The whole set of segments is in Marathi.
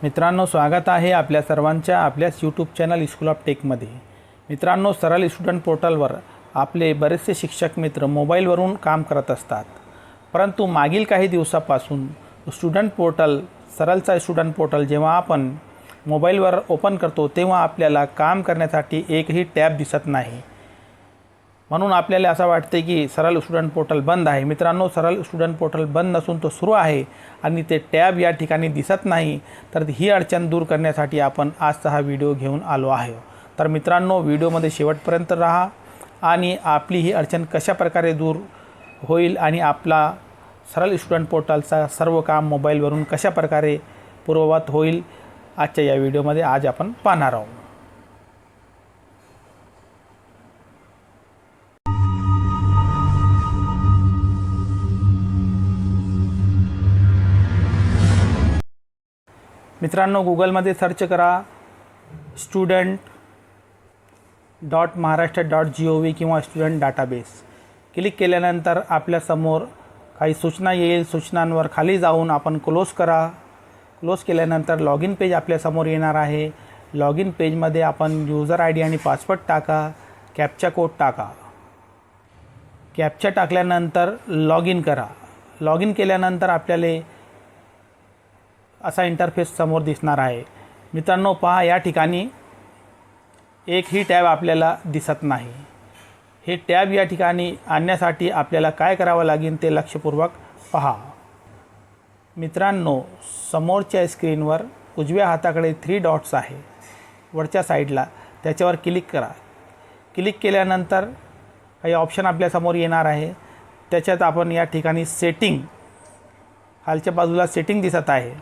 मित्रांनो, स्वागत आहे आपल्या सर्वांच्या आपल्याच यूट्यूब चॅनल स्कूल ऑफ टेकमध्ये। मित्रांनो, सरळ स्टुडंट पोर्टलवर आपले बरेचसे शिक्षक मित्र मोबाईलवरून काम करत असतात, परंतु मागील काही दिवसापासून स्टुडंट पोर्टल सरळचा स्टुडंट पोर्टल जेव्हा आपण मोबाईलवर ओपन करतो तेव्हा आपल्याला काम करण्यासाठी एकही टॅब दिसत नाही। म्हणून आपल्याला असं वाटते की सरळ स्टुडंट पोर्टल बंद आहे। मित्रांनो, सरळ स्टुडंट पोर्टल बंद नसून तो सुरू आहे आणि ते टॅब या ठिकाणी दिसत नाही। तर ही अडचण दूर करण्यासाठी आपण आजचा हा व्हिडिओ घेऊन आलो आहे। तर मित्रांनो, व्हिडिओमध्ये शेवटपर्यंत राहा आणि आपली ही अडचण कशा प्रकारे दूर होईल आणि आपला सरळ स्टुडंट पोर्टलचा सर्व काम मोबाईलवरून कशा प्रकारे पूर्ववत होईल आजच्या या व्हिडिओमध्ये आज आपण पाहणार आहोत। मित्रांनो, गूगलमध्ये सर्च करा student.महाराष्ट्र.gov किंवा स्टुडंट डाटाबेस। क्लिक केल्यानंतर आपल्यासमोर काही सूचना येईल। सूचनांवर खाली जाऊन आपण क्लोज करा। क्लोज केल्यानंतर लॉग इन पेज आपल्यासमोर येणार आहे। लॉग इन पेजमध्ये आपण यूजर आय डी आणि पासवर्ड टाका, कॅप्चा कोड टाका। कॅप्चा टाकल्यानंतर लॉग इन करा। लॉग इन केल्यानंतर आपल्याला असा इंटरफेस समोर दिसणार आहे। मित्रांनो, पहा, या ठिकाणी एकही टॅब आपल्याला दिसत नाही। हे टॅब या ठिकाणी आणण्यासाठी आपल्याला काय करावं लागेल ते लक्षपूर्वक पहा। मित्रांनो, समोरच्या स्क्रीनवर उजव्या हाताकडे 3 डॉट्स आहे वरच्या साईडला, त्याच्यावर क्लिक करा। क्लिक केल्यानंतर काही ऑप्शन आपल्यासमोर येणार आहे। त्याच्यात आपण या ठिकाणी सेटिंग, खालच्या बाजूला सेटिंग दिसत आहे,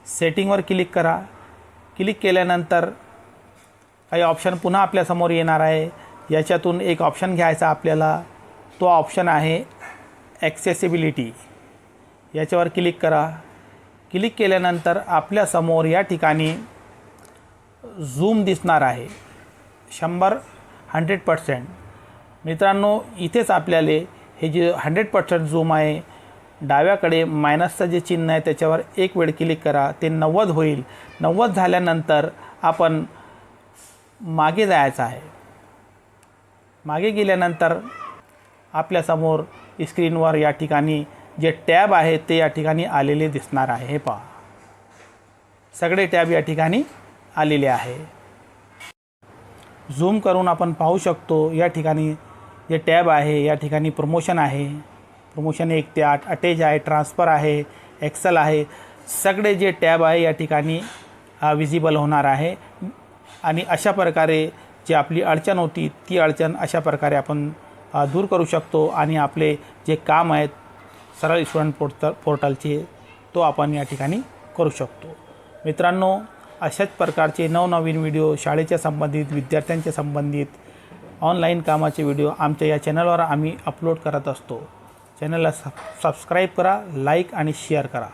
सेटिंगवर क्लिक करा। क्लिक केल्यानंतर काही ऑप्शन पुन्हा आपल्यासमोर येणार आहे। याच्यातून एक ऑप्शन घ्यायचा आपल्याला, तो ऑप्शन आहे ॲक्सेसिबिलिटी। याच्यावर क्लिक करा। क्लिक केल्यानंतर आपल्यासमोर या ठिकाणी झूम दिसणार आहे 100%। मित्रांनो, इथेच आपल्याला हे जे 100% झूम आहे, डाव्याकडे मायनसचं जे चिन्ह आहे त्याच्यावर एक वेळ क्लिक करा, ते 90 होईल। 90 झाल्यानंतर आपण मागे जायचं आहे। मागे गेल्यानंतर आपल्यासमोर स्क्रीनवर या ठिकाणी जे टॅब आहे ते या ठिकाणी आलेले दिसणार आहे। हे पहा, सगळे टॅब या ठिकाणी आलेले आहे। झूम करून आपण पाहू शकतो या ठिकाणी जे टॅब आहे, या ठिकाणी प्रमोशन आहे, प्रमोशन 1 ते 8, अटॅच आहे, ट्रान्सफर आहे, एक्सेल आहे। सगळे जे टॅब आहे या ठिकाणी विजिबल होणार आहे आणि अशा प्रकारे जी आपली अडचण होती ती अडचण अशा प्रकारे आपण दूर करू शकतो आणि आपले जे काम आहेत सरळ स्टुडंट पोर्टलचे तो आपण या ठिकाणी करू शकतो। मित्रांनो, अशाच प्रकारचे नवनवीन व्हिडिओ शाळेच्या संबंधित, विद्यार्थ्यांच्या संबंधित ऑनलाईन कामाचे व्हिडिओ आमच्या या चॅनलवर आम्ही अपलोड करत असतो। चॅनलला सबस्क्राईब करा, लाईक आणि शेअर करा।